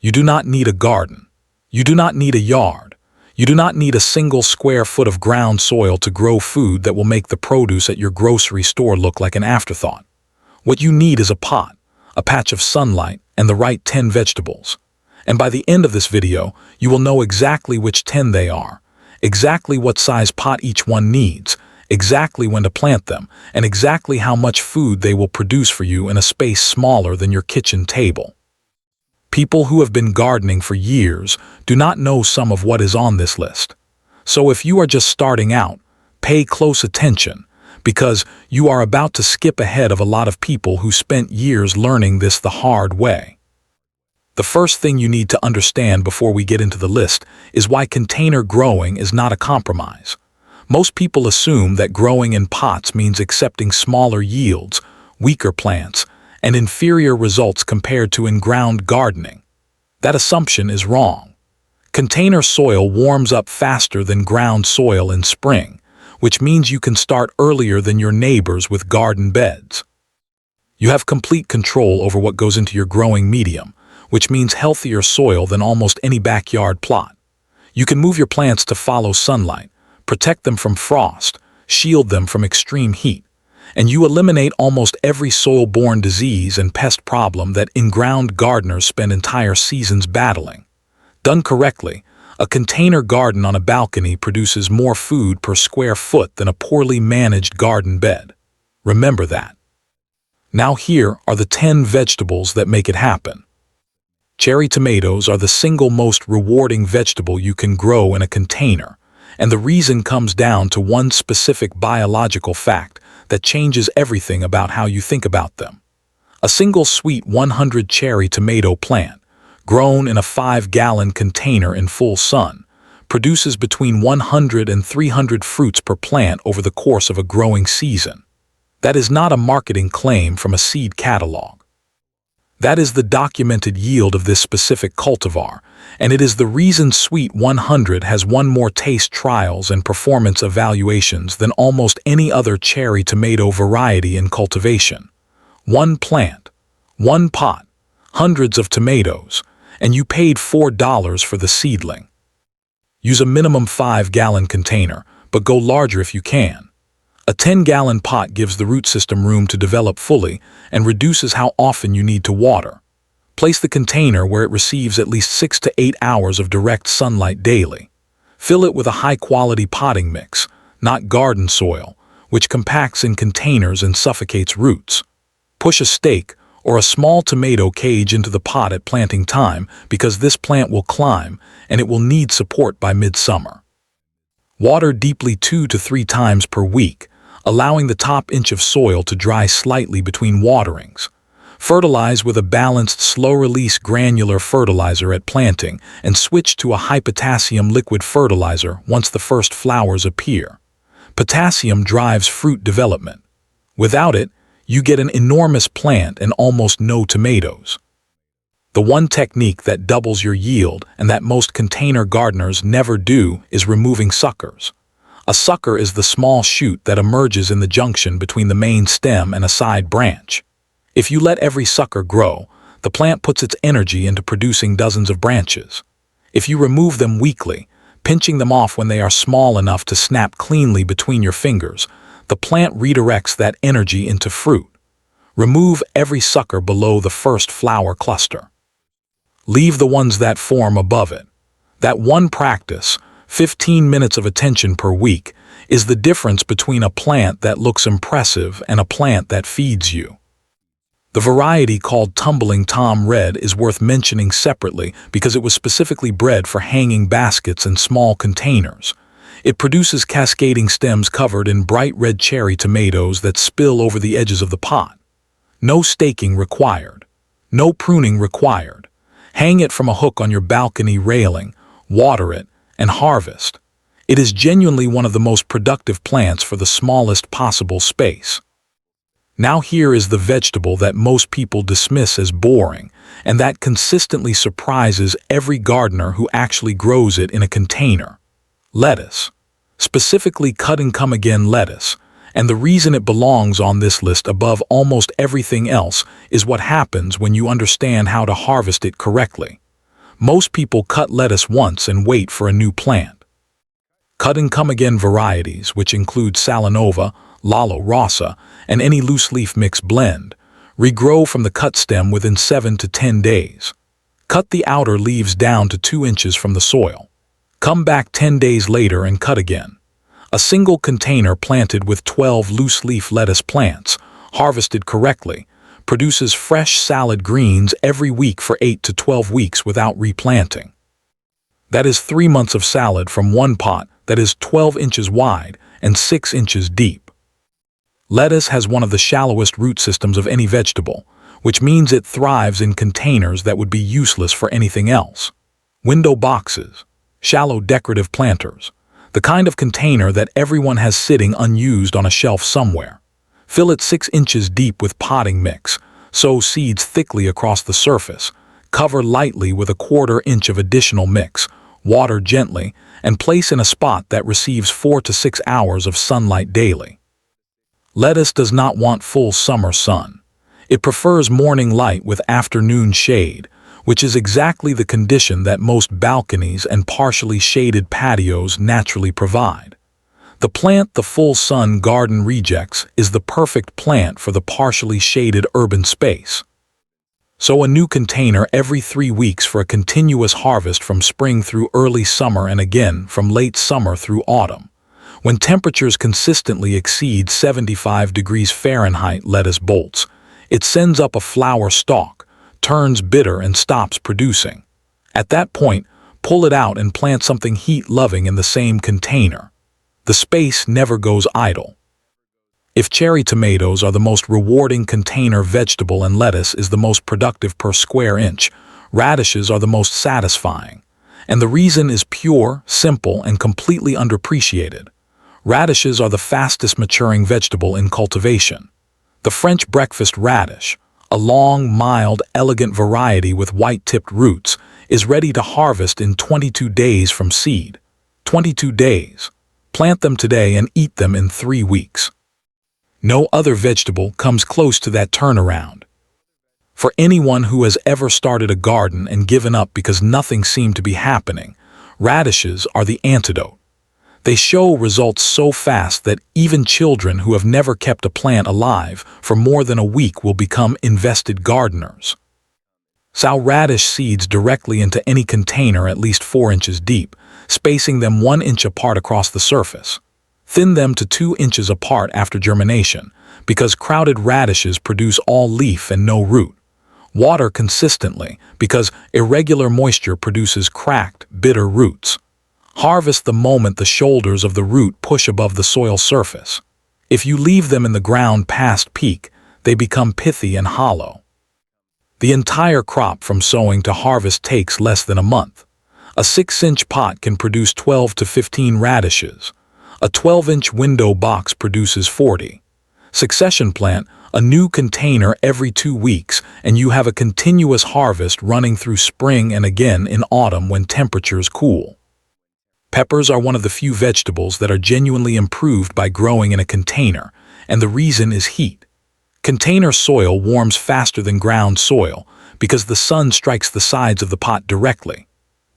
You do not need a garden. You do not need a yard. You do not need a single square foot of ground soil to grow food that will make the produce at your grocery store look like an afterthought. What you need is a pot, a patch of sunlight, and the right 10 vegetables. And by the end of this video, you will know exactly which 10 they are, exactly what size pot each one needs, exactly when to plant them, and exactly how much food they will produce for you in a space smaller than your kitchen table. People who have been gardening for years do not know some of what is on this list. So if you are just starting out, pay close attention, because you are about to skip ahead of a lot of people who spent years learning this the hard way. The first thing you need to understand before we get into the list is why container growing is not a compromise. Most people assume that growing in pots means accepting smaller yields, weaker plants, and inferior results compared to in-ground gardening. That assumption is wrong. Container soil warms up faster than ground soil in spring, which means you can start earlier than your neighbors with garden beds. You have complete control over what goes into your growing medium, which means healthier soil than almost any backyard plot. You can move your plants to follow sunlight, protect them from frost, shield them from extreme heat, and you eliminate almost every soil-borne disease and pest problem that in-ground gardeners spend entire seasons battling. Done correctly, a container garden on a balcony produces more food per square foot than a poorly managed garden bed. Remember that. Now here are the 10 vegetables that make it happen. Cherry tomatoes are the single most rewarding vegetable you can grow in a container, and the reason comes down to one specific biological fact that changes everything about how you think about them. A single sweet 100 cherry tomato plant, grown in a 5-gallon container in full sun, produces between 100 and 300 fruits per plant over the course of a growing season. That is not a marketing claim from a seed catalog. That is the documented yield of this specific cultivar, and it is the reason Sweet 100 has won more taste trials and performance evaluations than almost any other cherry tomato variety in cultivation. One plant, one pot, hundreds of tomatoes, and you paid $4 for the seedling. Use a minimum 5-gallon container, but go larger if you can. A 10-gallon pot gives the root system room to develop fully and reduces how often you need to water. Place the container where it receives at least 6 to 8 hours of direct sunlight daily. Fill it with a high-quality potting mix, not garden soil, which compacts in containers and suffocates roots. Push a stake or a small tomato cage into the pot at planting time because this plant will climb and it will need support by midsummer. Water deeply 2 to 3 times per week, allowing the top inch of soil to dry slightly between waterings. Fertilize with a balanced slow-release granular fertilizer at planting and switch to a high-potassium liquid fertilizer once the first flowers appear. Potassium drives fruit development. Without it, you get an enormous plant and almost no tomatoes. The one technique that doubles your yield and that most container gardeners never do is removing suckers. A sucker is the small shoot that emerges in the junction between the main stem and a side branch. If you let every sucker grow, the plant puts its energy into producing dozens of branches. If you remove them weekly, pinching them off when they are small enough to snap cleanly between your fingers, the plant redirects that energy into fruit. Remove every sucker below the first flower cluster. Leave the ones that form above it. That one practice, 15 minutes of attention per week, is the difference between a plant that looks impressive and a plant that feeds you. The variety called Tumbling Tom Red is worth mentioning separately because it was specifically bred for hanging baskets and small containers. It produces cascading stems covered in bright red cherry tomatoes that spill over the edges of the pot. No staking required. No pruning required. Hang it from a hook on your balcony railing, water it, and harvest. It is genuinely one of the most productive plants for the smallest possible space. Now here is the vegetable that most people dismiss as boring, and that consistently surprises every gardener who actually grows it in a container. Lettuce. Specifically cut-and-come-again lettuce, and the reason it belongs on this list above almost everything else is what happens when you understand how to harvest it correctly. Most people cut lettuce once and wait for a new plant. Cut and come again varieties, which include Salanova, Lalo Rossa, and any loose leaf mix blend, regrow from the cut stem within 7 to 10 days. Cut the outer leaves down to 2 inches from the soil. Come back 10 days later and cut again. A single container planted with 12 loose leaf lettuce plants, harvested correctly, produces fresh salad greens every week for 8 to 12 weeks without replanting. That is 3 months of salad from one pot that is 12 inches wide and 6 inches deep. Lettuce has one of the shallowest root systems of any vegetable, which means it thrives in containers that would be useless for anything else. Window boxes, shallow decorative planters, the kind of container that everyone has sitting unused on a shelf somewhere. Fill it 6 inches deep with potting mix, sow seeds thickly across the surface, cover lightly with a 1/4 inch of additional mix, water gently, and place in a spot that receives 4 to 6 hours of sunlight daily. Lettuce does not want full summer sun. It prefers morning light with afternoon shade, which is exactly the condition that most balconies and partially shaded patios naturally provide. The plant the full sun garden rejects is the perfect plant for the partially shaded urban space. Sow a new container every 3 weeks for a continuous harvest from spring through early summer and again from late summer through autumn. When temperatures consistently exceed 75 degrees Fahrenheit, lettuce bolts. It sends up a flower stalk, turns bitter and stops producing. At that point, pull it out and plant something heat-loving in the same container. The space never goes idle. If cherry tomatoes are the most rewarding container vegetable and lettuce is the most productive per square inch, radishes are the most satisfying. And the reason is pure, simple, and completely underappreciated. Radishes are the fastest maturing vegetable in cultivation. The French breakfast radish, a long, mild, elegant variety with white-tipped roots, is ready to harvest in 22 days from seed. 22 days. Plant them today and eat them in 3 weeks. No other vegetable comes close to that turnaround. For anyone who has ever started a garden and given up because nothing seemed to be happening, radishes are the antidote. They show results so fast that even children who have never kept a plant alive for more than a week will become invested gardeners. Sow radish seeds directly into any container at least 4 inches deep, spacing them 1 inch apart across the surface. Thin them to 2 inches apart after germination, because crowded radishes produce all leaf and no root. Water consistently, because irregular moisture produces cracked, bitter roots. Harvest the moment the shoulders of the root push above the soil surface. If you leave them in the ground past peak, they become pithy and hollow. The entire crop from sowing to harvest takes less than a month. A 6-inch pot can produce 12 to 15 radishes. A 12-inch window box produces 40. Succession plant a new container every 2 weeks and you have a continuous harvest running through spring and again in autumn when temperatures cool. Peppers are one of the few vegetables that are genuinely improved by growing in a container, and the reason is heat. Container soil warms faster than ground soil because the sun strikes the sides of the pot directly.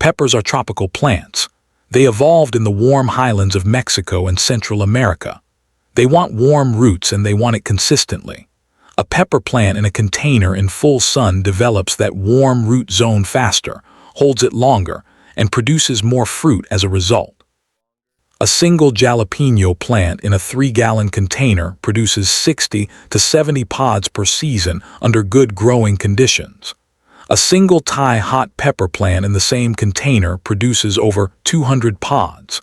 Peppers are tropical plants. They evolved in the warm highlands of Mexico and Central America. They want warm roots and they want it consistently. A pepper plant in a container in full sun develops that warm root zone faster, holds it longer, and produces more fruit as a result. A single jalapeno plant in a 3-gallon container produces 60 to 70 pods per season under good growing conditions. A single Thai hot pepper plant in the same container produces over 200 pods.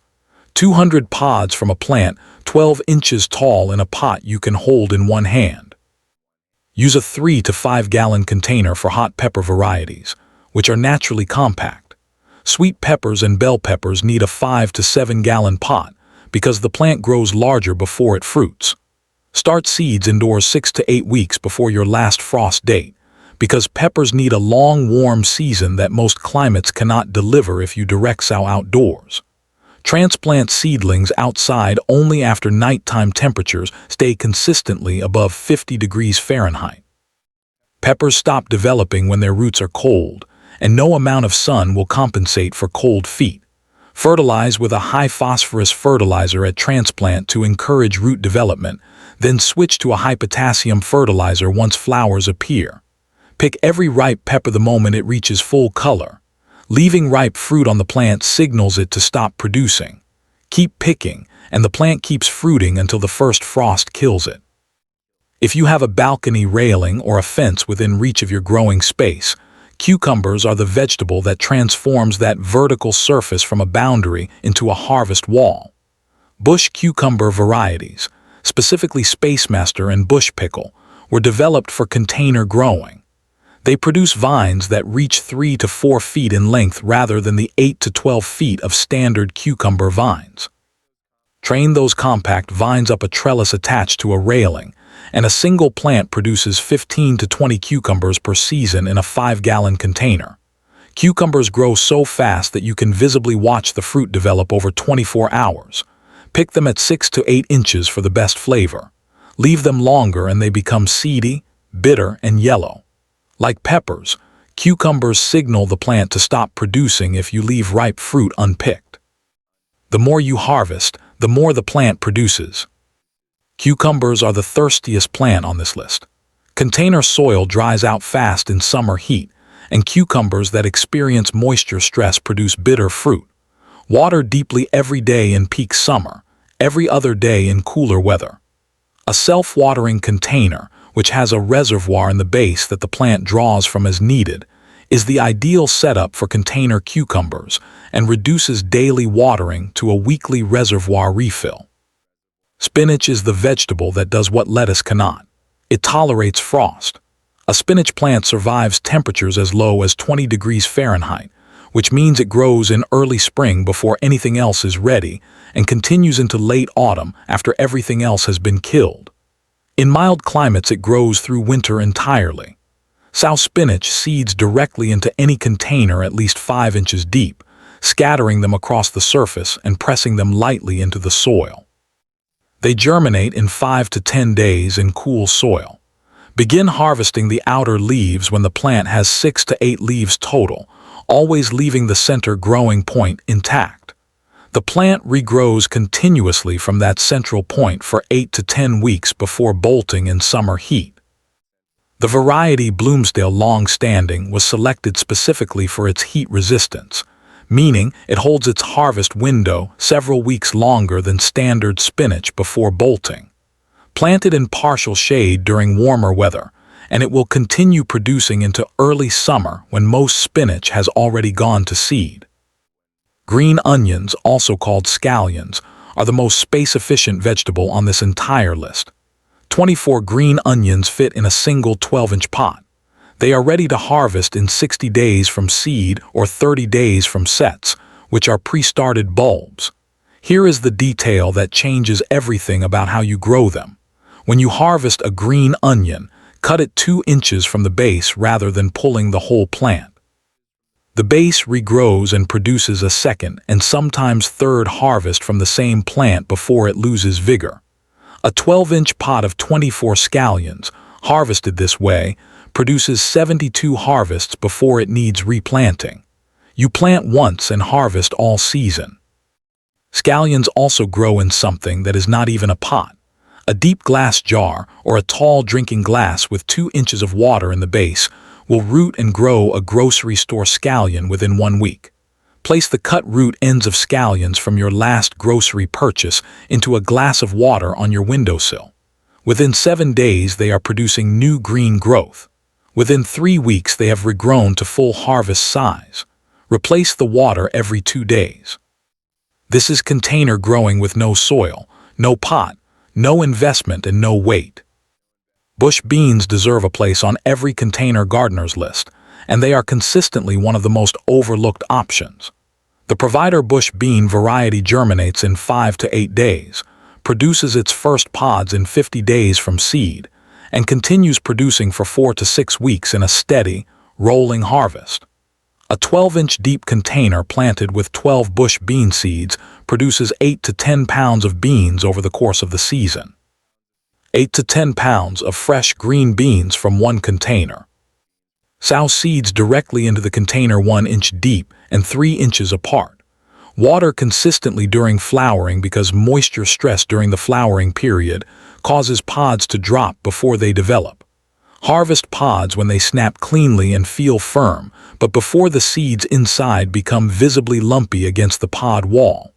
200 pods from a plant 12 inches tall in a pot you can hold in one hand. Use a 3 to 5-gallon container for hot pepper varieties, which are naturally compact. Sweet peppers and bell peppers need a 5 to 7-gallon pot because the plant grows larger before it fruits. Start seeds indoors 6 to 8 weeks before your last frost date because peppers need a long warm season that most climates cannot deliver if you direct sow outdoors. Transplant seedlings outside only after nighttime temperatures stay consistently above 50 degrees Fahrenheit. Peppers stop developing when their roots are cold, and no amount of sun will compensate for cold feet. Fertilize with a high-phosphorus fertilizer at transplant to encourage root development, then switch to a high-potassium fertilizer once flowers appear. Pick every ripe pepper the moment it reaches full color. Leaving ripe fruit on the plant signals it to stop producing. Keep picking, and the plant keeps fruiting until the first frost kills it. If you have a balcony railing or a fence within reach of your growing space, cucumbers are the vegetable that transforms that vertical surface from a boundary into a harvest wall. Bush cucumber varieties, specifically Space Master and Bush Pickle, were developed for container growing. They produce vines that reach 3 to 4 feet in length rather than the 8 to 12 feet of standard cucumber vines. Train those compact vines up a trellis attached to a railing, and a single plant produces 15 to 20 cucumbers per season in a 5-gallon container. Cucumbers grow so fast that you can visibly watch the fruit develop over 24 hours. Pick them at 6 to 8 inches for the best flavor. Leave them longer and they become seedy, bitter, and yellow. Like peppers, cucumbers signal the plant to stop producing if you leave ripe fruit unpicked. The more you harvest, the more the plant produces. Cucumbers are the thirstiest plant on this list. Container soil dries out fast in summer heat, and cucumbers that experience moisture stress produce bitter fruit. Water deeply every day in peak summer, every other day in cooler weather. A self-watering container, which has a reservoir in the base that the plant draws from as needed, is the ideal setup for container cucumbers and reduces daily watering to a weekly reservoir refill. Spinach is the vegetable that does what lettuce cannot. It tolerates frost. A spinach plant survives temperatures as low as 20 degrees Fahrenheit, which means it grows in early spring before anything else is ready and continues into late autumn after everything else has been killed. In mild climates, it grows through winter entirely. Sow spinach seeds directly into any container at least 5 inches deep, scattering them across the surface and pressing them lightly into the soil. They germinate in 5 to 10 days in cool soil. Begin harvesting the outer leaves when the plant has 6 to 8 leaves total, always leaving the center growing point intact. The plant regrows continuously from that central point for 8 to 10 weeks before bolting in summer heat. The variety Bloomsdale Long-Standing was selected specifically for its heat resistance, meaning it holds its harvest window several weeks longer than standard spinach before bolting. Plant it in partial shade during warmer weather, and it will continue producing into early summer when most spinach has already gone to seed. Green onions, also called scallions, are the most space-efficient vegetable on this entire list. 24 green onions fit in a single 12-inch pot. They are ready to harvest in 60 days from seed or 30 days from sets, which are pre-started bulbs. Here is the detail that changes everything about how you grow them. When you harvest a green onion, cut it 2 inches from the base rather than pulling the whole plant. The base regrows and produces a second and sometimes third harvest from the same plant before it loses vigor. A 12-inch pot of 24 scallions, harvested this way, produces 72 harvests before it needs replanting. You plant once and harvest all season. Scallions also grow in something that is not even a pot. A deep glass jar or a tall drinking glass with 2 inches of water in the base will root and grow a grocery store scallion within 1 week. Place the cut root ends of scallions from your last grocery purchase into a glass of water on your windowsill. Within 7 days, they are producing new green growth. Within 3 weeks, they have regrown to full harvest size. Replace the water every 2 days. This is container growing with no soil, no pot, no investment, and no wait. Bush beans deserve a place on every container gardener's list, and they are consistently one of the most overlooked options. The Provider bush bean variety germinates in 5 to 8 days, produces its first pods in 50 days from seed, and continues producing for 4 to 6 weeks in a steady, rolling harvest. A 12-inch deep container planted with 12 bush bean seeds produces 8 to 10 pounds of beans over the course of the season. 8 to 10 pounds of fresh green beans from one container. Sow seeds directly into the container 1 inch deep and 3 inches apart. Water consistently during flowering because moisture stress during the flowering period causes pods to drop before they develop. Harvest pods when they snap cleanly and feel firm, but before the seeds inside become visibly lumpy against the pod wall.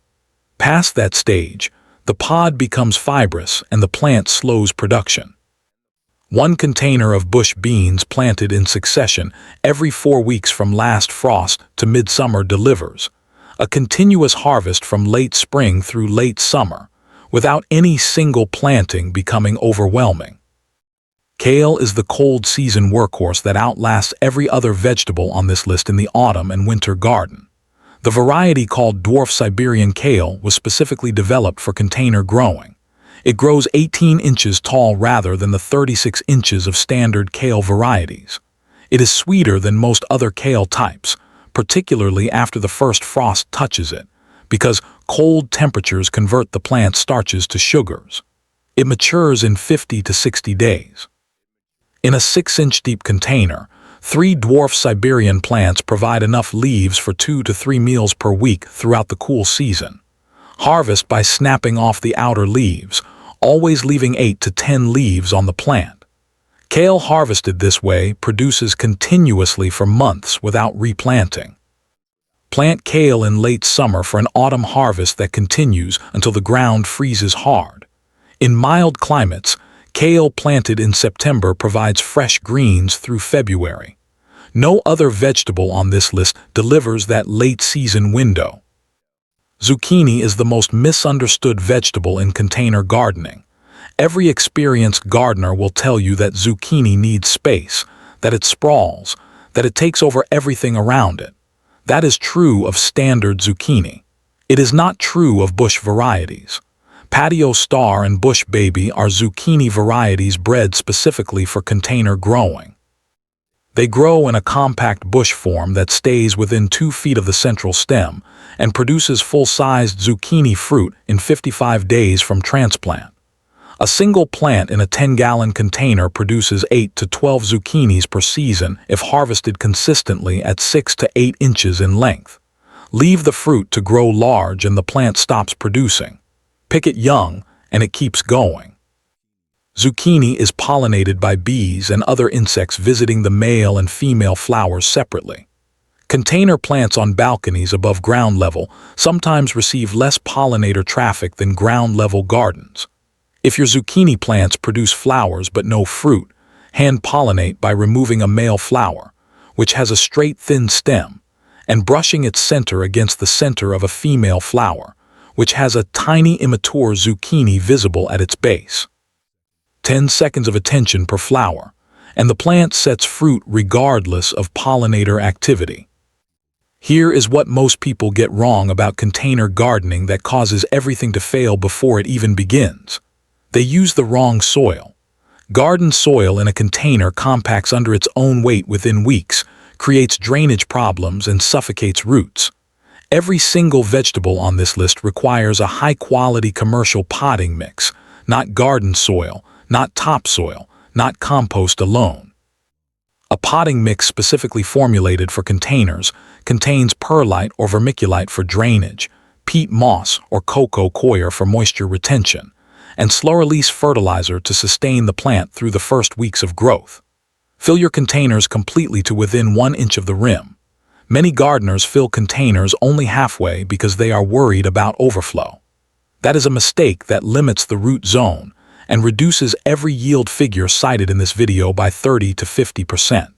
Past that stage, the pod becomes fibrous and the plant slows production. 1 container of bush beans planted in succession every 4 weeks from last frost to midsummer delivers a continuous harvest from late spring through late summer, without any single planting becoming overwhelming. Kale is the cold season workhorse that outlasts every other vegetable on this list in the autumn and winter garden. The variety called dwarf Siberian kale was specifically developed for container growing. It grows 18 inches tall rather than the 36 inches of standard kale varieties. It is sweeter than most other kale types, particularly after the first frost touches it, because cold temperatures convert the plant's starches to sugars. It matures in 50 to 60 days. In a 6-inch deep container, 3 dwarf Siberian plants provide enough leaves for 2 to 3 meals per week throughout the cool season. Harvest by snapping off the outer leaves, always leaving 8 to 10 leaves on the plant. Kale harvested this way produces continuously for months without replanting. Plant kale in late summer for an autumn harvest that continues until the ground freezes hard. In mild climates, kale planted in September provides fresh greens through February. No other vegetable on this list delivers that late-season window. Zucchini is the most misunderstood vegetable in container gardening. Every experienced gardener will tell you that zucchini needs space, that it sprawls, that it takes over everything around it. That is true of standard zucchini. It is not true of bush varieties. Patio Star and Bush Baby are zucchini varieties bred specifically for container growing. They grow in a compact bush form that stays within 2 feet of the central stem and produces full-sized zucchini fruit in 55 days from transplant. A single plant in a 10-gallon container produces 8 to 12 zucchinis per season if harvested consistently at 6 to 8 inches in length. Leave the fruit to grow large and the plant stops producing. Pick it young, and it keeps going. Zucchini is pollinated by bees and other insects visiting the male and female flowers separately. Container plants on balconies above ground level sometimes receive less pollinator traffic than ground-level gardens. If your zucchini plants produce flowers but no fruit, hand-pollinate by removing a male flower, which has a straight, thin stem, and brushing its center against the center of a female flower, which has a tiny immature zucchini visible at its base. 10 seconds of attention per flower, and the plant sets fruit regardless of pollinator activity. Here is what most people get wrong about container gardening that causes everything to fail before it even begins. They use the wrong soil. Garden soil in a container compacts under its own weight within weeks, creates drainage problems, and suffocates roots. Every single vegetable on this list requires a high-quality commercial potting mix, not garden soil, not topsoil, not compost alone. A potting mix specifically formulated for containers contains perlite or vermiculite for drainage, peat moss or cocoa coir for moisture retention, and slow-release fertilizer to sustain the plant through the first weeks of growth. Fill your containers completely to within 1 inch of the rim. Many gardeners fill containers only halfway because they are worried about overflow. That is a mistake that limits the root zone and reduces every yield figure cited in this video by 30 to 50%.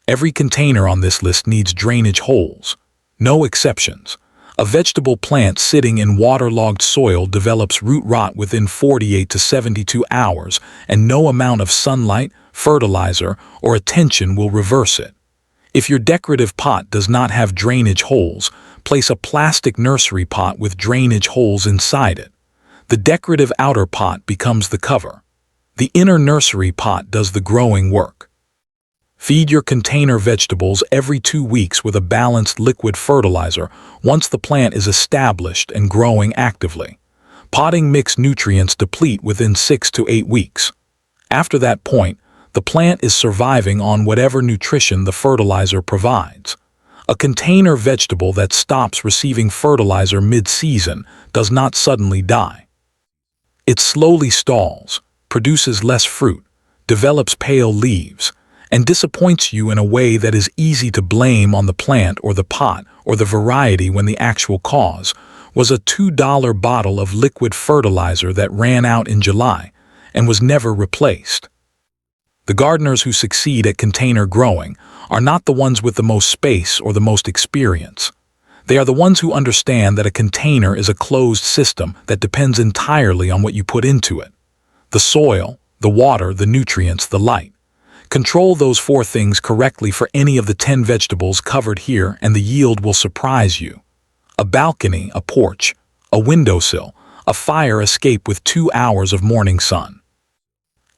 Every container on this list needs drainage holes. No exceptions. A vegetable plant sitting in waterlogged soil develops root rot within 48 to 72 hours, and no amount of sunlight, fertilizer, or attention will reverse it. If your decorative pot does not have drainage holes, place a plastic nursery pot with drainage holes inside it. The decorative outer pot becomes the cover. The inner nursery pot does the growing work. Feed your container vegetables every 2 weeks with a balanced liquid fertilizer once the plant is established and growing actively. Potting mix nutrients deplete within 6 to 8 weeks. After that point, The plant is surviving on whatever nutrition the fertilizer provides. A container vegetable that stops receiving fertilizer mid-season does not suddenly die. It slowly stalls, produces less fruit, develops pale leaves, and disappoints you in a way that is easy to blame on the plant or the pot or the variety when the actual cause was a $2 bottle of liquid fertilizer that ran out in July and was never replaced. The gardeners who succeed at container growing are not the ones with the most space or the most experience. They are the ones who understand that a container is a closed system that depends entirely on what you put into it. The soil, the water, the nutrients, the light. Control those 4 things correctly for any of the 10 vegetables covered here and the yield will surprise you. A balcony, a porch, a windowsill, a fire escape with 2 hours of morning sun.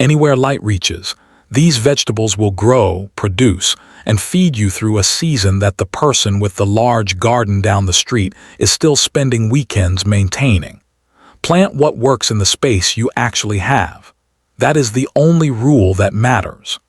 Anywhere light reaches, these vegetables will grow, produce, and feed you through a season that the person with the large garden down the street is still spending weekends maintaining. Plant what works in the space you actually have. That is the only rule that matters.